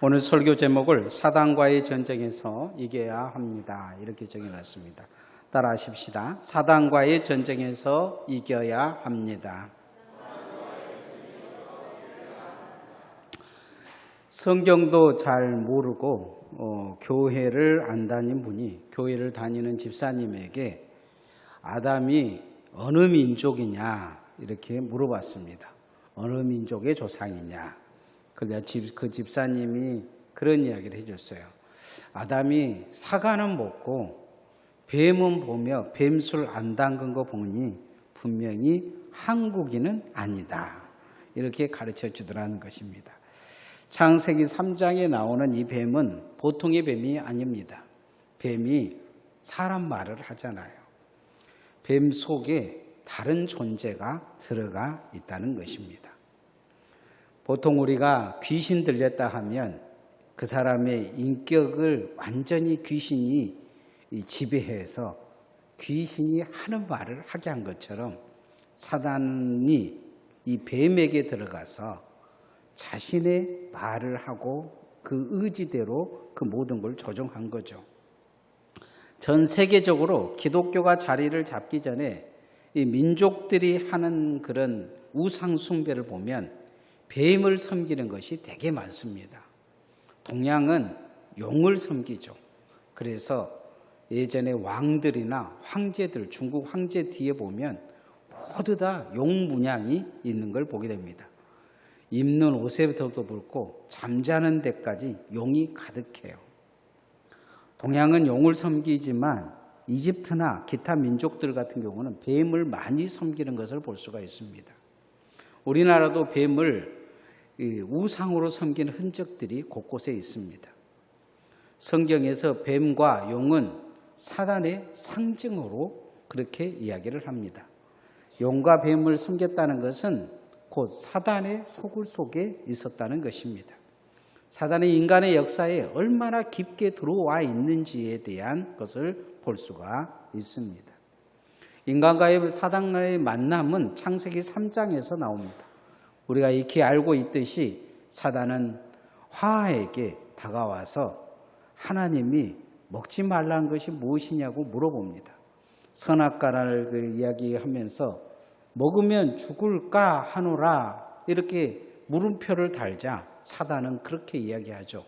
오늘 설교 제목을 사단과의 전쟁에서 이겨야 합니다. 이렇게 정해놨습니다. 따라하십시다. 사단과의 전쟁에서 이겨야 합니다. 성경도 잘 모르고 교회를 안 다닌 분이 교회를 다니는 집사님에게 아담이 어느 민족이냐 이렇게 물어봤습니다. 어느 민족의 조상이냐. 그 집사님이 그런 이야기를 해줬어요. 아담이 사과는 먹고 뱀은 보며 뱀술 안 담근 거 보니 분명히 한국인은 아니다. 이렇게 가르쳐 주더라는 것입니다. 창세기 3장에 나오는 이 뱀은 보통의 뱀이 아닙니다. 뱀이 사람 말을 하잖아요. 뱀 속에 다른 존재가 들어가 있다는 것입니다. 보통 우리가 귀신 들렸다 하면 그 사람의 인격을 완전히 귀신이 지배해서 귀신이 하는 말을 하게 한 것처럼 사단이 이 뱀에게 들어가서 자신의 말을 하고 그 의지대로 그 모든 걸 조종한 거죠. 전 세계적으로 기독교가 자리를 잡기 전에 이 민족들이 하는 그런 우상 숭배를 보면 뱀을 섬기는 것이 되게 많습니다. 동양은 용을 섬기죠. 그래서 예전에 왕들이나 황제들, 중국 황제 뒤에 보면 모두 다 용 문양이 있는 걸 보게 됩니다. 입는 옷에서도 그렇고 잠자는 데까지 용이 가득해요. 동양은 용을 섬기지만 이집트나 기타 민족들 같은 경우는 뱀을 많이 섬기는 것을 볼 수가 있습니다. 우리나라도 뱀을 우상으로 섬기는 흔적들이 곳곳에 있습니다. 성경에서 뱀과 용은 사단의 상징으로 그렇게 이야기를 합니다. 용과 뱀을 섬겼다는 것은 곧 사단의 소굴 속에 있었다는 것입니다. 사단이 인간의 역사에 얼마나 깊게 들어와 있는지에 대한 것을 볼 수가 있습니다. 인간과의 사단과의 만남은 창세기 3장에서 나옵니다. 우리가 익히 알고 있듯이 사단은 화에게 다가와서 하나님이 먹지 말라는 것이 무엇이냐고 물어봅니다. 선악과를 이야기하면서 먹으면 죽을까 하노라 이렇게 물음표를 달자 사단은 그렇게 이야기하죠.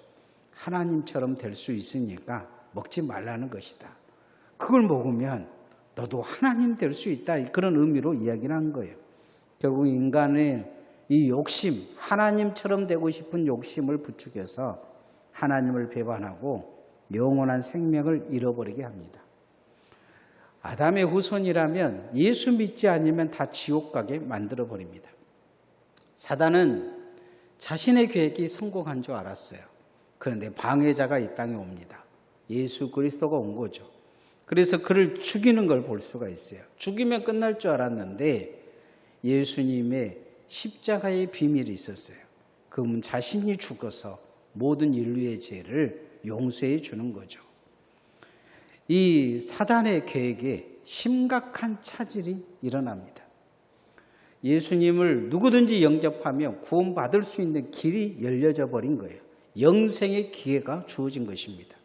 하나님처럼 될 수 있으니까 먹지 말라는 것이다. 그걸 먹으면 너도 하나님 될 수 있다. 그런 의미로 이야기를 한 거예요. 결국 인간의 이 욕심, 하나님처럼 되고 싶은 욕심을 부추겨서 하나님을 배반하고 영원한 생명을 잃어버리게 합니다. 아담의 후손이라면 예수 믿지 않으면 다 지옥 가게 만들어버립니다. 사단은 자신의 계획이 성공한 줄 알았어요. 그런데 방해자가 이 땅에 옵니다. 예수 그리스도가 온 거죠. 그래서 그를 죽이는 걸 볼 수가 있어요. 죽이면 끝날 줄 알았는데 예수님의 십자가의 비밀이 있었어요. 그분 자신이 죽어서 모든 인류의 죄를 용서해 주는 거죠. 이 사단의 계획에 심각한 차질이 일어납니다. 예수님을 누구든지 영접하면 구원받을 수 있는 길이 열려져 버린 거예요. 영생의 기회가 주어진 것입니다.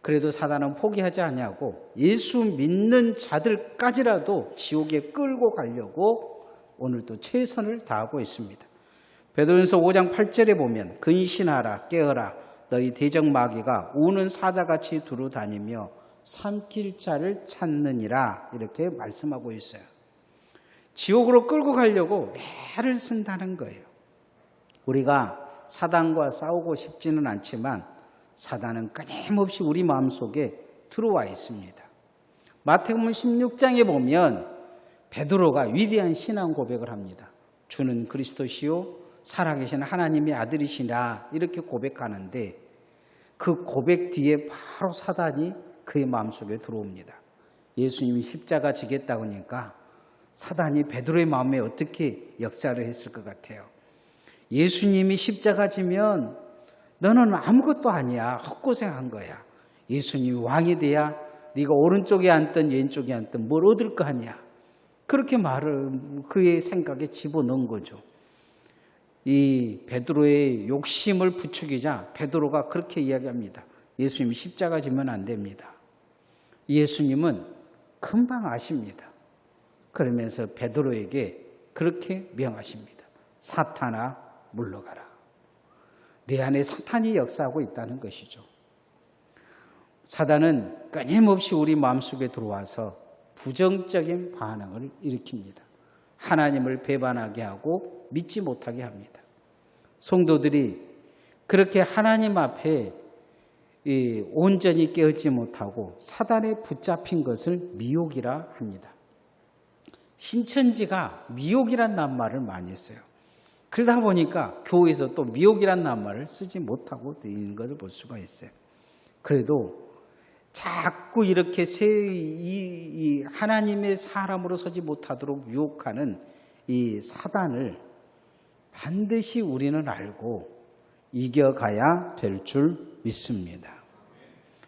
그래도 사단은 포기하지 않냐고 예수 믿는 자들까지라도 지옥에 끌고 가려고 오늘도 최선을 다하고 있습니다. 베드로전서 5장 8절에 보면 근신하라 깨어라 너희 대적 마귀가 우는 사자같이 두루다니며 삼킬 자를 찾느니라 이렇게 말씀하고 있어요. 지옥으로 끌고 가려고 애를 쓴다는 거예요. 우리가 사단과 싸우고 싶지는 않지만 사단은 끊임없이 우리 마음속에 들어와 있습니다. 마태복음 16장에 보면 베드로가 위대한 신앙 고백을 합니다. 주는 그리스도시요 살아계신 하나님의 아들이시라 이렇게 고백하는데 그 고백 뒤에 바로 사단이 그의 마음속에 들어옵니다. 예수님이 십자가 지겠다고 하니까 사단이 베드로의 마음에 어떻게 역사를 했을 것 같아요. 예수님이 십자가 지면 너는 아무것도 아니야. 헛고생한 거야. 예수님이 왕이 돼야 네가 오른쪽에 앉든 왼쪽에 앉든 뭘 얻을 거 아니야. 그렇게 말을 그의 생각에 집어넣은 거죠. 이 베드로의 욕심을 부추기자 베드로가 그렇게 이야기합니다. 예수님이 십자가 지면 안 됩니다. 예수님은 금방 아십니다. 그러면서 베드로에게 그렇게 명하십니다. 사탄아 물러가라. 내 안에 사탄이 역사하고 있다는 것이죠. 사단은 끊임없이 우리 마음속에 들어와서 부정적인 반응을 일으킵니다. 하나님을 배반하게 하고 믿지 못하게 합니다. 성도들이 그렇게 하나님 앞에 온전히 깨어있지 못하고 사단에 붙잡힌 것을 미혹이라 합니다. 신천지가 미혹이란 낱말을 많이 써요. 그러다 보니까 교회에서 또 미혹이란 낱말을 쓰지 못하고 있는 것을 볼 수가 있어요. 그래도 자꾸 이렇게 이 하나님의 사람으로 서지 못하도록 유혹하는 이 사단을 반드시 우리는 알고 이겨가야 될 줄 믿습니다.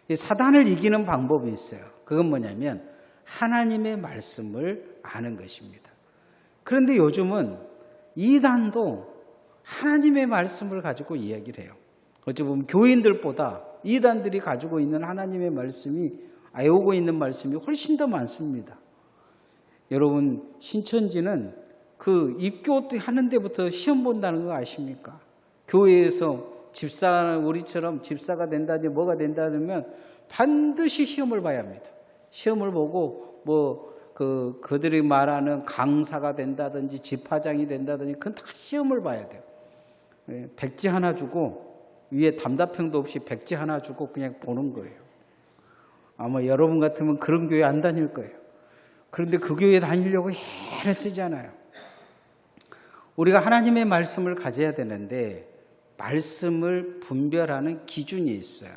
이 사단을 이기는 방법이 있어요. 그건 뭐냐면 하나님의 말씀을 아는 것입니다. 그런데 요즘은 이단도 하나님의 말씀을 가지고 이야기를 해요. 어찌 보면 교인들보다 이단들이 가지고 있는 하나님의 말씀이, 외우고 있는 말씀이 훨씬 더 많습니다. 여러분, 신천지는 그 입교하는 데부터 시험 본다는 거 아십니까? 교회에서 우리처럼 집사가 된다든지 뭐가 된다면 반드시 시험을 봐야 합니다. 시험을 보고 그들이 말하는 강사가 된다든지 집화장이 된다든지 그건 다 시험을 봐야 돼요. 백지 하나 주고 위에 담다평도 없이 백지 하나 주고 그냥 보는 거예요. 아마 여러분 같으면 그런 교회 안 다닐 거예요. 그런데 그 교회 다니려고 애를 쓰잖아요. 우리가 하나님의 말씀을 가져야 되는데 말씀을 분별하는 기준이 있어요.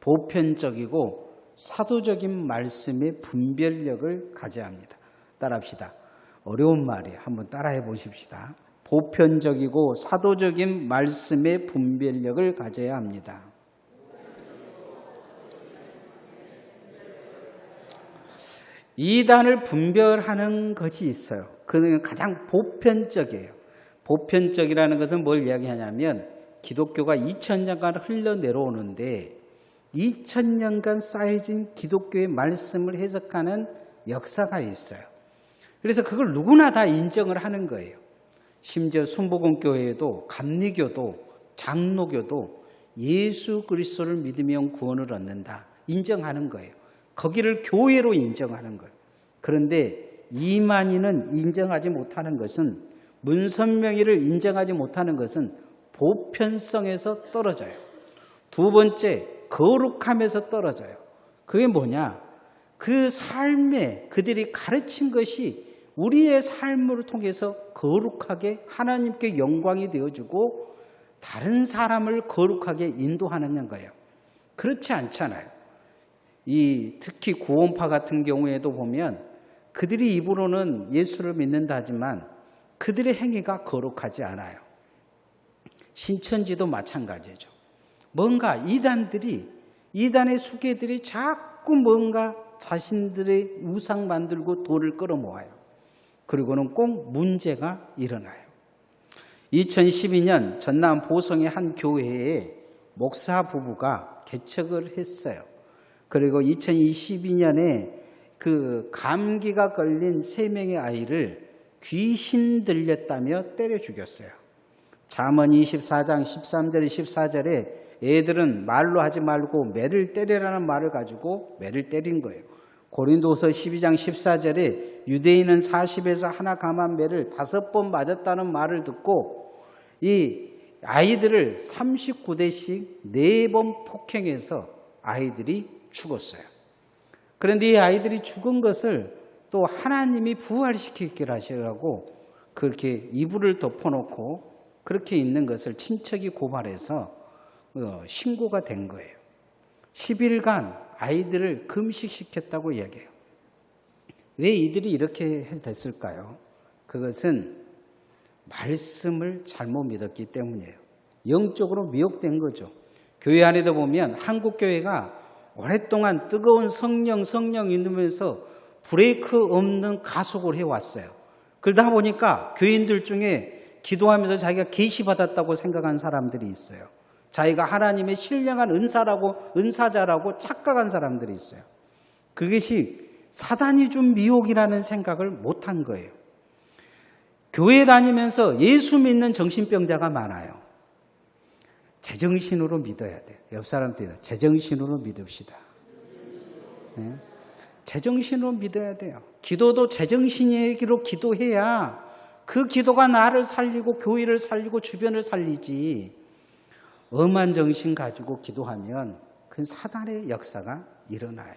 보편적이고 사도적인 말씀의 분별력을 가져야 합니다. 따라합시다. 어려운 말이에요. 한번 따라해 보십시다. 보편적이고 사도적인 말씀의 분별력을 가져야 합니다. 이단을 분별하는 것이 있어요. 그는 가장 보편적이에요. 보편적이라는 것은 뭘 이야기하냐면 기독교가 2000년간 흘러내려오는데 2000년간 쌓여진 기독교의 말씀을 해석하는 역사가 있어요. 그래서 그걸 누구나 다 인정을 하는 거예요. 심지어 순복음교회에도 감리교도 장로교도 예수 그리스도를 믿으면 구원을 얻는다 인정하는 거예요. 거기를 교회로 인정하는 거예요. 그런데 이만희는 인정하지 못하는 것은, 문선명의를 인정하지 못하는 것은 보편성에서 떨어져요. 두 번째, 거룩함에서 떨어져요. 그게 뭐냐? 그 삶에 그들이 가르친 것이 우리의 삶을 통해서 거룩하게 하나님께 영광이 되어주고 다른 사람을 거룩하게 인도하는 거예요. 그렇지 않잖아요. 특히 구원파 같은 경우에도 보면 그들이 입으로는 예수를 믿는다 하지만 그들의 행위가 거룩하지 않아요. 신천지도 마찬가지죠. 뭔가 이단의 수괴들이 자꾸 뭔가 자신들의 우상 만들고 돌을 끌어모아요. 그리고는 꼭 문제가 일어나요. 2012년 전남 보성의 한 교회에 목사 부부가 개척을 했어요. 그리고 2022년에 그 감기가 걸린 3명의 아이를 귀신 들렸다며 때려 죽였어요. 잠언 24장 13절 14절에 애들은 말로 하지 말고 매를 때리라는 말을 가지고 매를 때린 거예요. 고린도서 12장 14절에 유대인은 40에서 하나 감한 매를 5번 맞았다는 말을 듣고 이 아이들을 39대씩 4번 폭행해서 아이들이 죽었어요. 그런데 이 아이들이 죽은 것을 또 하나님이 부활시키기를 하시라고 그렇게 이불을 덮어놓고 그렇게 있는 것을 친척이 고발해서 신고가 된 거예요. 10일간 아이들을 금식시켰다고 이야기해요. 왜 이들이 이렇게 됐을까요? 그것은 말씀을 잘못 믿었기 때문이에요. 영적으로 미혹된 거죠. 교회 안에도 보면 한국교회가 오랫동안 뜨거운 성령 이루면서 브레이크 없는 가속을 해왔어요. 그러다 보니까 교인들 중에 기도하면서 자기가 계시받았다고 생각한 사람들이 있어요. 자기가 하나님의 신령한 은사자라고 착각한 사람들이 있어요. 그것이 사단이 준 미혹이라는 생각을 못한 거예요. 교회 다니면서 예수 믿는 정신병자가 많아요. 제정신으로 믿어야 돼요. 옆 사람들이 제정신으로 믿읍시다. 네? 제정신으로 믿어야 돼요. 기도도 제정신으로 기도해야 그 기도가 나를 살리고 교회를 살리고 주변을 살리지, 엄한 정신 가지고 기도하면 그 사단의 역사가 일어나요.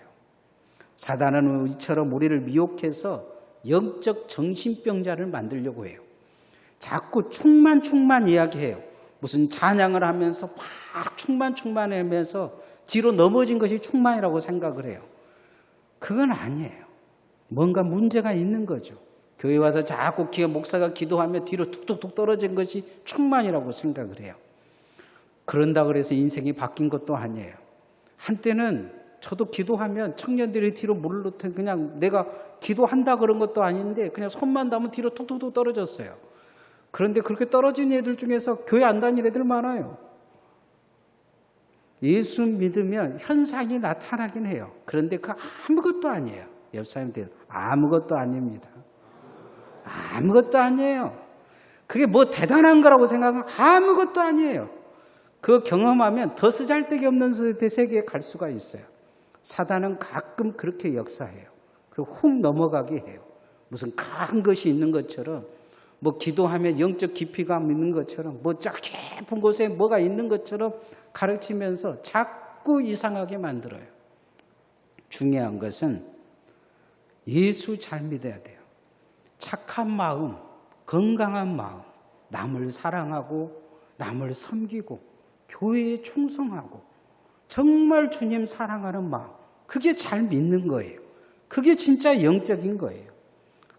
사단은 이처럼 우리를 미혹해서 영적 정신병자를 만들려고 해요. 자꾸 충만 이야기해요. 무슨 찬양을 하면서 막 충만하면서 뒤로 넘어진 것이 충만이라고 생각을 해요. 그건 아니에요. 뭔가 문제가 있는 거죠. 교회 와서 자꾸 목사가 기도하며 뒤로 툭툭툭 떨어진 것이 충만이라고 생각을 해요. 그런다 그래서 인생이 바뀐 것도 아니에요. 한때는 저도 기도하면 청년들이 뒤로 물을 넣든 그냥 내가 기도한다 그런 것도 아닌데 그냥 손만 닿으면 뒤로 툭툭툭 떨어졌어요. 그런데 그렇게 떨어진 애들 중에서 교회 안 다니는 애들 많아요. 예수 믿으면 현상이 나타나긴 해요. 그런데 그 아무것도 아니에요. 옆 사람들 아무것도 아닙니다. 아무것도 아니에요. 그게 뭐 대단한 거라고 생각하면 아무것도 아니에요. 그거 경험하면 더 쓰잘데기 없는 세계에 갈 수가 있어요. 사단은 가끔 그렇게 역사해요. 그리고 훅 넘어가게 해요. 무슨 큰 것이 있는 것처럼, 뭐 기도하면 영적 깊이가 있는 것처럼, 뭐 저 깊은 곳에 뭐가 있는 것처럼 가르치면서 자꾸 이상하게 만들어요. 중요한 것은 예수 잘 믿어야 돼요. 착한 마음, 건강한 마음, 남을 사랑하고 남을 섬기고 교회에 충성하고 정말 주님 사랑하는 마음, 그게 잘 믿는 거예요. 그게 진짜 영적인 거예요.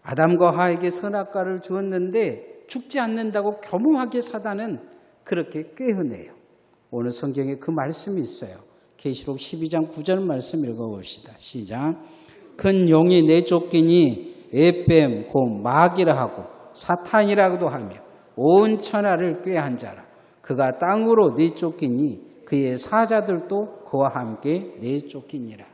아담과 하와에게 선악과를 주었는데 죽지 않는다고 겸허하게 사단은 그렇게 꾀어내요. 오늘 성경에 그 말씀이 있어요. 계시록 12장 9절 말씀 읽어봅시다. 시작. 큰 용이 내쫓기니 에뱀 곧 마귀라 하고 사탄이라고도 하며 온 천하를 꾀한 자라. 그가 땅으로 내쫓기니 그의 사자들도 그와 함께 내쫓기니라.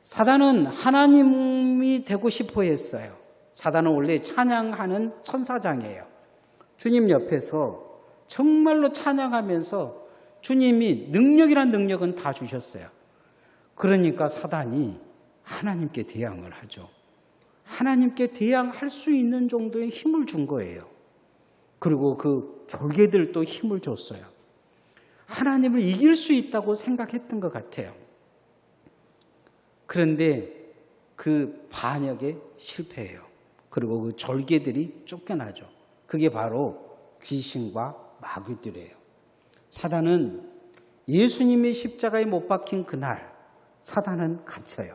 사단은 하나님이 되고 싶어 했어요. 사단은 원래 찬양하는 천사장이에요. 주님 옆에서 정말로 찬양하면서 주님이 능력이란 능력은 다 주셨어요. 그러니까 사단이 하나님께 대항을 하죠. 하나님께 대항할 수 있는 정도의 힘을 준 거예요. 그리고 그 졸개들도 힘을 줬어요. 하나님을 이길 수 있다고 생각했던 것 같아요. 그런데 그 반역에 실패해요. 그리고 그 졸개들이 쫓겨나죠. 그게 바로 귀신과 마귀들이에요. 사단은 예수님이 십자가에 못 박힌 그날 사단은 갇혀요.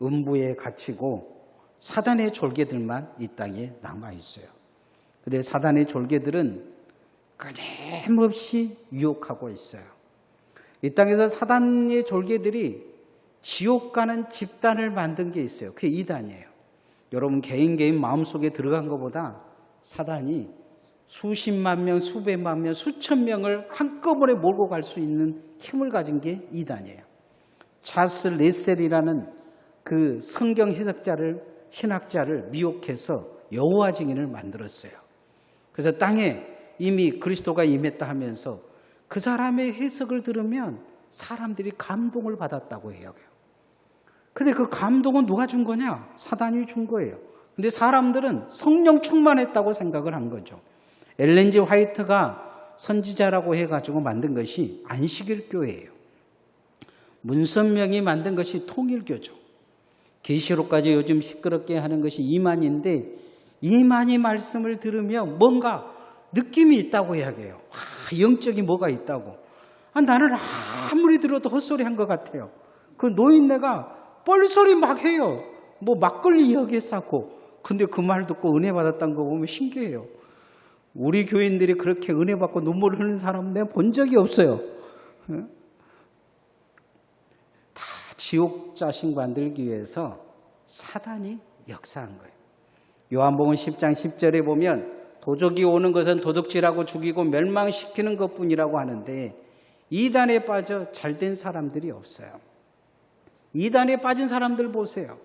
음부에 갇히고 사단의 졸개들만 이 땅에 남아있어요. 그런데 사단의 졸개들은 끊임없이 유혹하고 있어요. 이 땅에서 사단의 졸개들이 지옥 가는 집단을 만든 게 있어요. 그게 이단이에요. 여러분 개인 마음속에 들어간 것보다 사단이 수십만 명, 수백만 명, 수천 명을 한꺼번에 몰고 갈 수 있는 힘을 가진 게 이단이에요. 찰스 레셀이라는 그 성경 해석자를, 신학자를 미혹해서 여호와 증인을 만들었어요. 그래서 땅에 이미 그리스도가 임했다 하면서 그 사람의 해석을 들으면 사람들이 감동을 받았다고 해요. 근데 그 감동은 누가 준 거냐? 사단이 준 거예요. 근데 사람들은 성령 충만했다고 생각을 한 거죠. 엘렌 G 화이트가 선지자라고 해가지고 만든 것이 안식일교회예요. 문선명이 만든 것이 통일교죠. 계시록까지 요즘 시끄럽게 하는 것이 이만희인데 이만희 말씀을 들으면 뭔가 느낌이 있다고 이야기해요. 영적인 뭐가 있다고. 나는 아무리 들어도 헛소리 한 것 같아요. 그 노인네가 뻘소리 막 해요. 뭐 막걸리 이야기 쌓고. 근데 그 말 듣고 은혜 받았다는 거 보면 신기해요. 우리 교인들이 그렇게 은혜 받고 눈물 흘리는 사람 내가 본 적이 없어요. 다 지옥 자식 만들기 위해서 사단이 역사한 거예요. 요한복음 10장 10절에 보면 도적이 오는 것은 도둑질하고 죽이고 멸망시키는 것뿐이라고 하는데 이단에 빠져 잘된 사람들이 없어요. 이단에 빠진 사람들 보세요.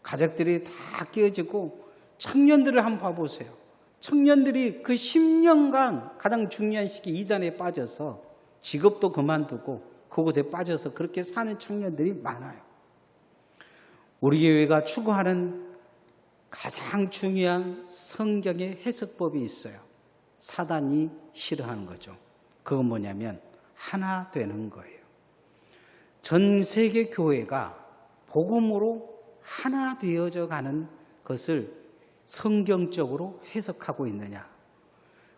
가족들이 다 깨어지고 청년들을 한번 봐보세요. 청년들이 그 10년간 가장 중요한 시기 이단에 빠져서 직업도 그만두고 그곳에 빠져서 그렇게 사는 청년들이 많아요. 우리 교회가 추구하는 가장 중요한 성경의 해석법이 있어요. 사단이 싫어하는 거죠. 그건 뭐냐면 하나 되는 거예요. 전 세계 교회가 복음으로 하나 되어져 가는 것을 성경적으로 해석하고 있느냐.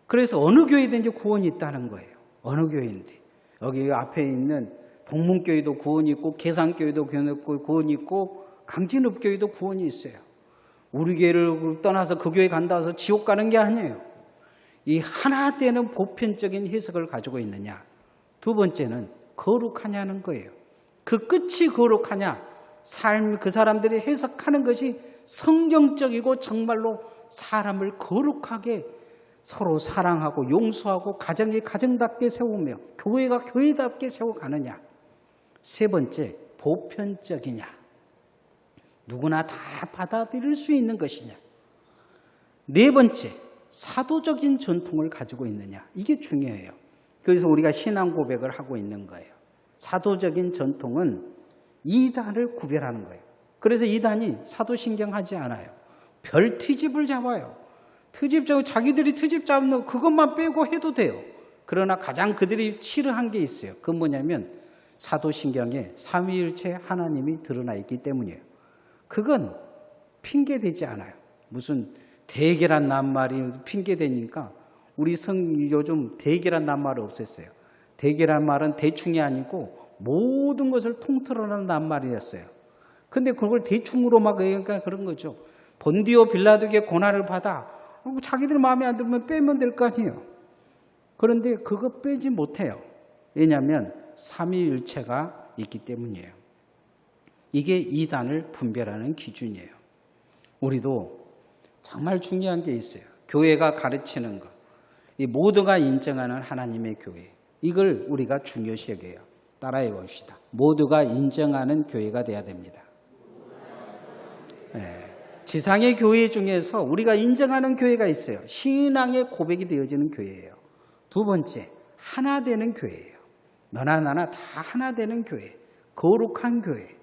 그래서 어느 교회든지 구원이 있다는 거예요. 어느 교회인데. 여기 앞에 있는 동문교회도 구원이 있고 계산교회도 구원이 있고 강진읍교회도 구원이 있어요. 우리 교회를 떠나서 그 교회 간다 해서 지옥 가는 게 아니에요. 이 하나 되는 보편적인 해석을 가지고 있느냐. 두 번째는 거룩하냐는 거예요. 그 끝이 거룩하냐. 삶, 그 사람들이 해석하는 것이 성경적이고 정말로 사람을 거룩하게 서로 사랑하고 용서하고 가정이 가정답게 세우며 교회가 교회답게 세워가느냐. 세 번째, 보편적이냐. 누구나 다 받아들일 수 있는 것이냐. 네 번째, 사도적인 전통을 가지고 있느냐. 이게 중요해요. 그래서 우리가 신앙 고백을 하고 있는 거예요. 사도적인 전통은 이단을 구별하는 거예요. 그래서 이단이 사도신경 하지 않아요. 별 트집을 잡아요. 트집 잡고 자기들이 트집 잡는 그것만 빼고 해도 돼요. 그러나 가장 그들이 싫어한 게 있어요. 그건 뭐냐면 사도신경에 삼위일체 하나님이 드러나 있기 때문이에요. 그건 핑계되지 않아요. 무슨 대계란 낱말이 핑계되니까 우리 요즘 대계란 낱말을 없앴어요. 대계란 말은 대충이 아니고 모든 것을 통틀어내는 낱말이었어요. 근데 그걸 대충으로 막 얘기하니까 그런 거죠. 본디오 빌라도에게 고난을 받아 자기들 마음에 안 들면 빼면 될 거 아니에요. 그런데 그거 빼지 못해요. 왜냐하면 삼위일체가 있기 때문이에요. 이게 이단을 분별하는 기준이에요. 우리도 정말 중요한 게 있어요. 교회가 가르치는 것. 이 모두가 인정하는 하나님의 교회. 이걸 우리가 중요시 여겨요. 따라해 봅시다. 모두가 인정하는 교회가 돼야 됩니다. 네. 지상의 교회 중에서 우리가 인정하는 교회가 있어요. 신앙의 고백이 되어지는 교회예요. 두 번째, 하나 되는 교회예요. 너나 나나 다 하나 되는 교회. 거룩한 교회.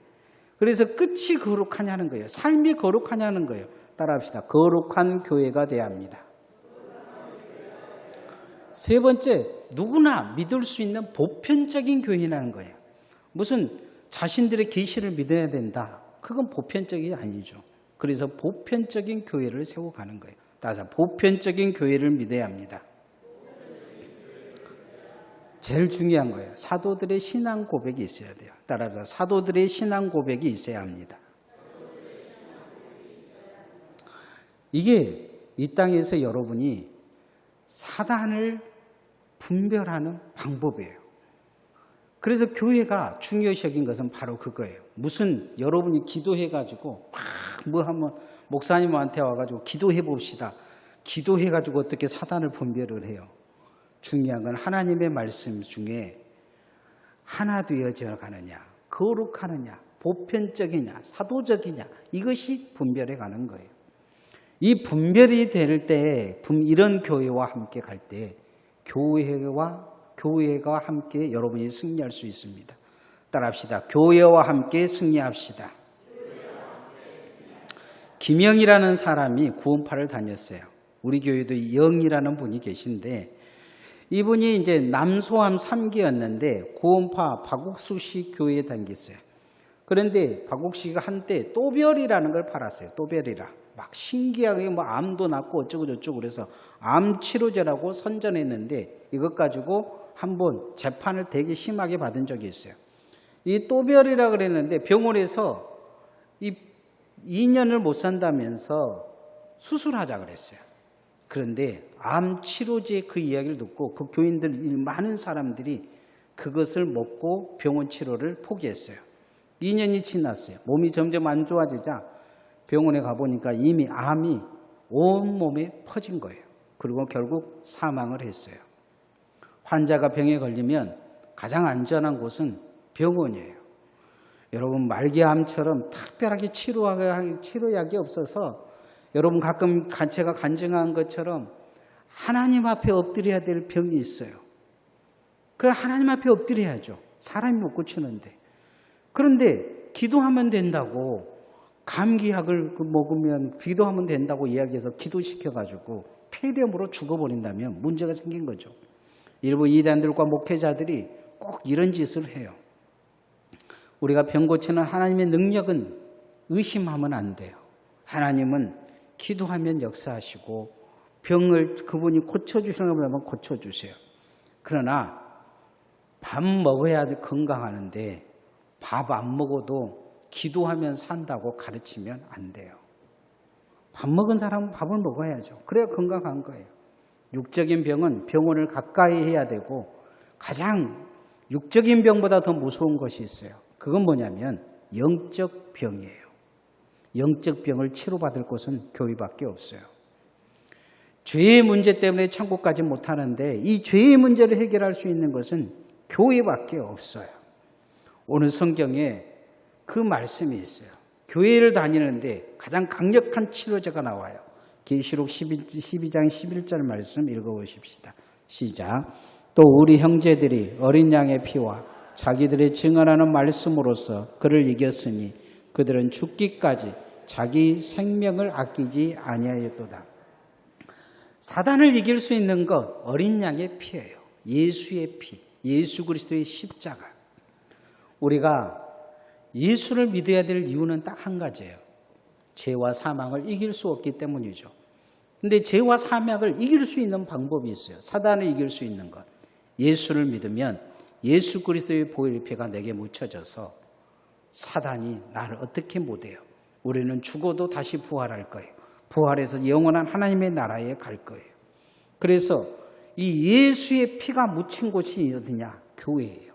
그래서 끝이 거룩하냐는 거예요. 삶이 거룩하냐는 거예요. 따라합시다. 거룩한 교회가 돼야 합니다. 세 번째, 누구나 믿을 수 있는 보편적인 교회라는 거예요. 무슨 자신들의 계시를 믿어야 된다. 그건 보편적이 아니죠. 그래서 보편적인 교회를 세워가는 거예요. 따라서 보편적인 교회를 믿어야 합니다. 제일 중요한 거예요. 사도들의 신앙 고백이 있어야 돼요. 따라서 사도들의 신앙 고백이 있어야 합니다. 이게 이 땅에서 여러분이 사단을 분별하는 방법이에요. 그래서 교회가 중요시 여긴 것은 바로 그거예요. 무슨 여러분이 기도해가지고 막 뭐 하면 목사님한테 와가지고 기도해 봅시다. 기도해가지고 어떻게 사단을 분별을 해요. 중요한 건 하나님의 말씀 중에 하나 되어져 가느냐, 거룩하느냐, 보편적이냐, 사도적이냐 이것이 분별해 가는 거예요. 이 분별이 될 때 이런 교회와 함께 갈 때 교회가 함께 여러분이 승리할 수 있습니다. 따라합시다. 교회와 함께 승리합시다. 김영이라는 사람이 구원파를 다녔어요. 우리 교회도 영이라는 분이 계신데 이분이 이제 남소함 3기였는데 구원파 박옥수 씨 교회에 다녔어요. 그런데 박옥수 씨가 한때 또별이라는 걸 팔았어요. 또별이라. 막 신기하게 뭐 암도 낫고 어쩌고저쩌고 그래서 암 치료제라고 선전했는데 이것 가지고 한번 재판을 되게 심하게 받은 적이 있어요. 이 또별이라 그랬는데 병원에서 이 2년을 못 산다면서 수술하자 그랬어요. 그런데 암 치료제 그 이야기를 듣고 그 교인들 많은 사람들이 그것을 먹고 병원 치료를 포기했어요. 2년이 지났어요. 몸이 점점 안 좋아지자 병원에 가보니까 이미 암이 온 몸에 퍼진 거예요. 그리고 결국 사망을 했어요. 환자가 병에 걸리면 가장 안전한 곳은 병원이에요. 여러분 말기암처럼 특별하게 치료약이 없어서 여러분 가끔 제가 간증한 것처럼 하나님 앞에 엎드려야 될 병이 있어요. 그 하나님 앞에 엎드려야죠. 사람이 못 고치는데. 그런데 기도하면 된다고 감기약을 먹으면 기도하면 된다고 이야기해서 기도시켜가지고 폐렴으로 죽어버린다면 문제가 생긴 거죠. 일부 이단들과 목회자들이 꼭 이런 짓을 해요. 우리가 병 고치는 하나님의 능력은 의심하면 안 돼요. 하나님은 기도하면 역사하시고 병을 그분이 고쳐주시는 거면 고쳐주세요. 그러나 밥 먹어야 건강하는데 밥 안 먹어도 기도하면 산다고 가르치면 안 돼요. 밥 먹은 사람은 밥을 먹어야죠. 그래야 건강한 거예요. 육적인 병은 병원을 가까이 해야 되고 가장 육적인 병보다 더 무서운 것이 있어요. 그건 뭐냐면 영적 병이에요. 영적 병을 치료받을 곳은 교회밖에 없어요. 죄의 문제 때문에 천국 가지 못하는데 이 죄의 문제를 해결할 수 있는 것은 교회밖에 없어요. 오늘 성경에 그 말씀이 있어요. 교회를 다니는데 가장 강력한 치료제가 나와요. 계시록 12장 11절 말씀 읽어보십시다. 시작. 또 우리 형제들이 어린 양의 피와 자기들의 증언하는 말씀으로서 그를 이겼으니 그들은 죽기까지 자기 생명을 아끼지 아니하였도다. 사단을 이길 수 있는 것 어린 양의 피예요. 예수의 피, 예수 그리스도의 십자가. 우리가 예수를 믿어야 될 이유는 딱 한 가지예요. 죄와 사망을 이길 수 없기 때문이죠. 근데 죄와 사망을 이길 수 있는 방법이 있어요. 사단을 이길 수 있는 것. 예수를 믿으면 예수 그리스도의 보혈의 피가 내게 묻혀져서 사단이 나를 어떻게 못해요. 우리는 죽어도 다시 부활할 거예요. 부활해서 영원한 하나님의 나라에 갈 거예요. 그래서 이 예수의 피가 묻힌 곳이 어디냐? 교회예요.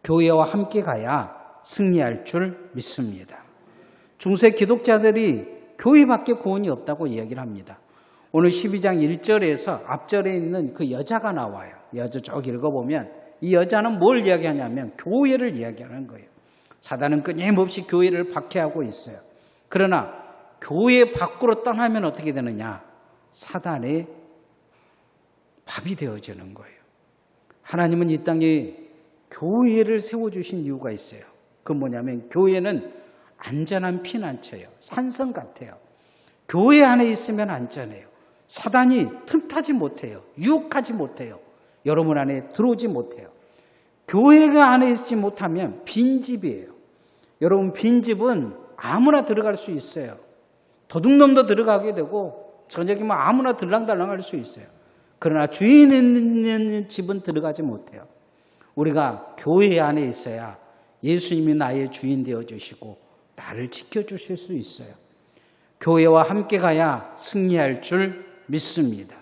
교회와 함께 가야 승리할 줄 믿습니다. 중세 기독자들이 교회밖에 구원이 없다고 이야기를 합니다. 오늘 12장 1절에서 앞절에 있는 그 여자가 나와요. 여자 쭉 읽어보면 이 여자는 뭘 이야기하냐면 교회를 이야기하는 거예요. 사단은 끊임없이 교회를 박해하고 있어요. 그러나 교회 밖으로 떠나면 어떻게 되느냐? 사단의 밥이 되어지는 거예요. 하나님은 이 땅에 교회를 세워주신 이유가 있어요. 그건 뭐냐면 교회는 안전한 피난처예요. 산성 같아요. 교회 안에 있으면 안전해요. 사단이 틈타지 못해요. 유혹하지 못해요. 여러분 안에 들어오지 못해요. 교회가 안에 있지 못하면 빈집이에요. 여러분 빈집은 아무나 들어갈 수 있어요. 도둑놈도 들어가게 되고 저녁이면 아무나 들랑달랑할 수 있어요. 그러나 주인 있는 집은 들어가지 못해요. 우리가 교회 안에 있어야 예수님이 나의 주인 되어주시고 나를 지켜주실 수 있어요. 교회와 함께 가야 승리할 줄 믿습니다.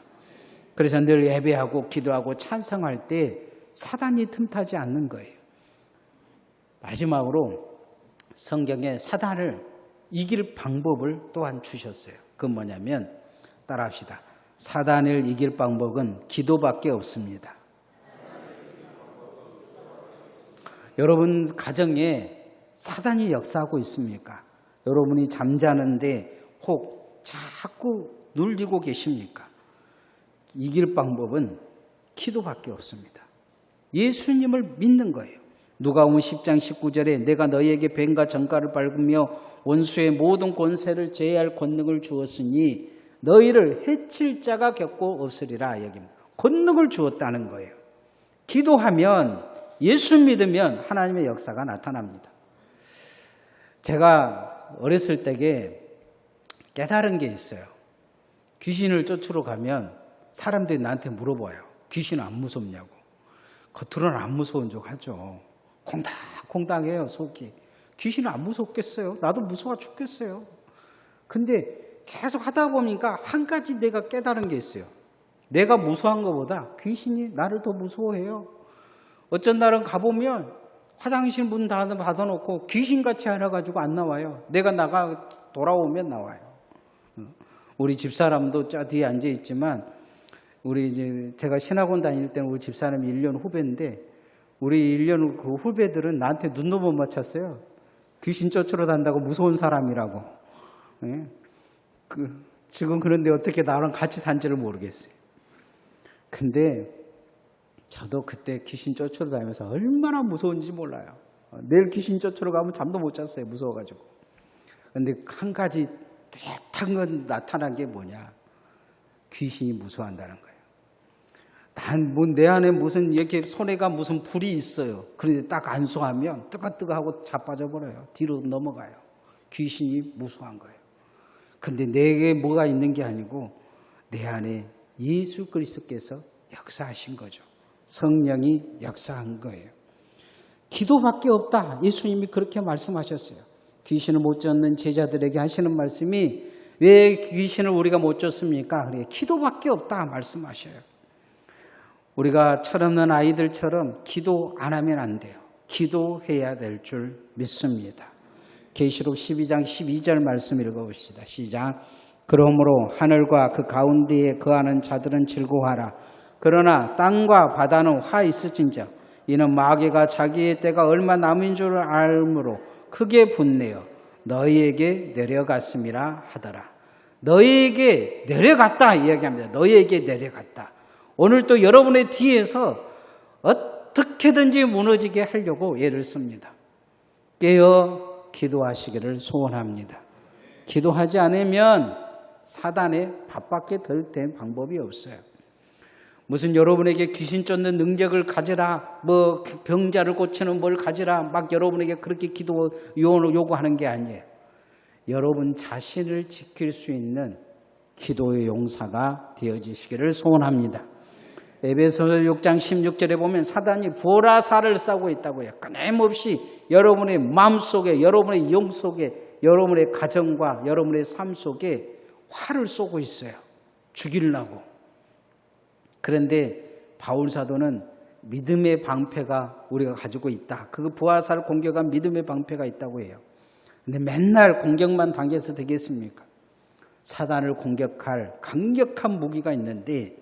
그래서 늘 예배하고 기도하고 찬송할 때 사단이 틈타지 않는 거예요. 마지막으로 성경에 사단을 이길 방법을 또한 주셨어요. 그건 뭐냐면 따라합시다. 사단을 이길 방법은 기도밖에 없습니다. 여러분 가정에 사단이 역사하고 있습니까? 여러분이 잠자는데 혹 자꾸 눌리고 계십니까? 이길 방법은 기도밖에 없습니다. 예수님을 믿는 거예요. 누가복음 10장 19절에 내가 너희에게 뱀과 정갈을 밟으며 원수의 모든 권세를 제할 권능을 주었으니 너희를 해칠 자가 결코 없으리라 얘기입니다. 권능을 주었다는 거예요. 기도하면 예수 믿으면 하나님의 역사가 나타납니다. 제가 어렸을 때에 깨달은 게 있어요. 귀신을 쫓으러 가면 사람들이 나한테 물어봐요. 귀신 안 무섭냐고. 겉으로는 안 무서운 척 하죠. 콩닥콩닥해요 속이. 귀신은 안 무섭겠어요? 나도 무서워 죽겠어요. 근데 계속 하다 보니까 한 가지 내가 깨달은 게 있어요. 내가 무서워한 것보다 귀신이 나를 더 무서워해요. 어쩐 날은 가보면 화장실 문 다 닫아놓고 귀신같이 알아가지고 안 나와요. 내가 돌아오면 나와요. 우리 집사람도 저 뒤에 앉아있지만 우리 이제 제가 신학원 다닐 때는 우리 집사람이 1년 후배인데 우리 1년 그 후배들은 나한테 눈도 못 맞췄어요. 귀신 쫓으러 단다고 무서운 사람이라고. 예? 지금 그런데 어떻게 나랑 같이 산지를 모르겠어요. 근데 저도 그때 귀신 쫓으러 다니면서 얼마나 무서운지 몰라요. 내일 귀신 쫓으러 가면 잠도 못 잤어요. 무서워가지고. 근데 한 가지 뚜렷한 건 나타난 게 뭐냐. 귀신이 무서워한다는 거예요. 내 안에 무슨 이렇게 손에가 무슨 불이 있어요. 그런데 딱 안수하면 뜨거뜨거하고 자빠져 버려요. 뒤로 넘어가요. 귀신이 무서워한 거예요. 근데 내게 뭐가 있는 게 아니고 내 안에 예수 그리스도께서 역사하신 거죠. 성령이 역사한 거예요. 기도밖에 없다. 예수님이 그렇게 말씀하셨어요. 귀신을 못 쫓는 제자들에게 하시는 말씀이 왜 귀신을 우리가 못 쫓습니까? 그래, 기도밖에 없다 말씀하셔요. 우리가 철없는 아이들처럼 기도 안 하면 안 돼요. 기도해야 될 줄 믿습니다. 계시록 12장 12절 말씀 읽어봅시다. 시작. 그러므로 하늘과 그 가운데에 거하는 자들은 즐거워하라. 그러나 땅과 바다는 화 있을진저 이는 마귀가 자기의 때가 얼마 남은 줄 알므로 크게 분내어 너희에게 내려갔음이라 하더라. 너희에게 내려갔다 이야기합니다. 너희에게 내려갔다. 오늘 또 여러분의 뒤에서 어떻게든지 무너지게 하려고 애를 씁니다. 깨어 기도하시기를 소원합니다. 기도하지 않으면 사단의 밥밖에 덜 된 방법이 없어요. 무슨 여러분에게 귀신 쫓는 능력을 가지라, 뭐 병자를 고치는 뭘 가지라, 막 여러분에게 그렇게 기도 요구하는 게 아니에요. 여러분 자신을 지킬 수 있는 기도의 용사가 되어지시기를 소원합니다. 에베소서 6장 16절에 보면 사단이 보라살을 싸고 있다고요. 끊임없이 여러분의 마음속에, 여러분의 영 속에, 여러분의 가정과 여러분의 삶 속에 활을 쏘고 있어요. 죽이려고. 그런데 바울 사도는 믿음의 방패가 우리가 가지고 있다. 그 부하살 공격한 믿음의 방패가 있다고 해요. 근데 맨날 공격만 당해서 되겠습니까? 사단을 공격할 강력한 무기가 있는데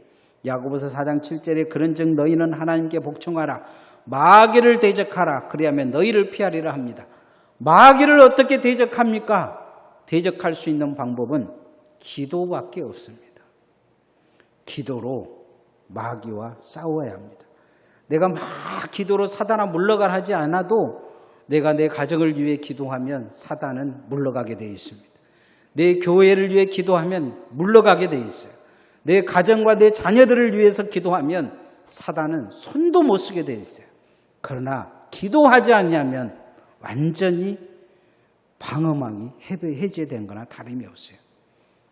야고보서 4장 7절에 그런즉 너희는 하나님께 복종하라. 마귀를 대적하라. 그리하면 너희를 피하리라 합니다. 마귀를 어떻게 대적합니까? 대적할 수 있는 방법은 기도밖에 없습니다. 기도로 마귀와 싸워야 합니다. 내가 막 기도로 사단아 물러가라 하지 않아도 내가 내 가정을 위해 기도하면 사단은 물러가게 되어 있습니다. 내 교회를 위해 기도하면 물러가게 되어 있어요. 내 가정과 내 자녀들을 위해서 기도하면 사단은 손도 못 쓰게 되어 있어요. 그러나 기도하지 않냐면 완전히 방어망이 해제된 거나 다름이 없어요.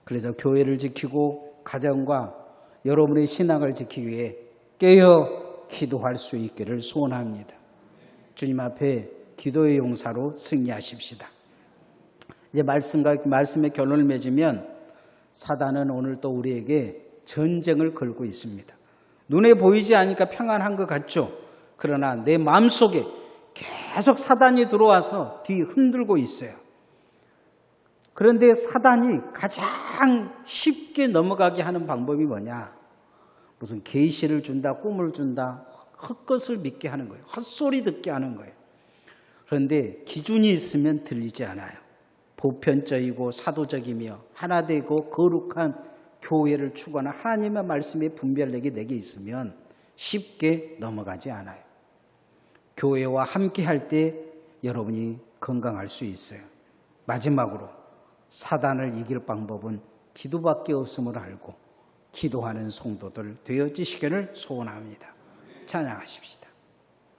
그래서 교회를 지키고 가정과 여러분의 신앙을 지키기 위해 깨어 기도할 수 있기를 소원합니다. 주님 앞에 기도의 용사로 승리하십시다. 이제 말씀의 결론을 맺으면 사단은 오늘 또 우리에게 전쟁을 걸고 있습니다. 눈에 보이지 않으니까 평안한 것 같죠? 그러나 내 마음속에 계속 사단이 들어와서 뒤 흔들고 있어요. 그런데 사단이 가장 쉽게 넘어가게 하는 방법이 뭐냐? 무슨 계시를 준다, 꿈을 준다, 헛것을 믿게 하는 거예요. 헛소리 듣게 하는 거예요. 그런데 기준이 있으면 들리지 않아요. 보편적이고 사도적이며 하나되고 거룩한 교회를 추구하는 하나님의 말씀의 분별력이 내게 있으면 쉽게 넘어가지 않아요. 교회와 함께 할 때 여러분이 건강할 수 있어요. 마지막으로 사단을 이길 방법은 기도밖에 없음을 알고 기도하는 성도들 되어지시기를 소원합니다. 찬양하십시다.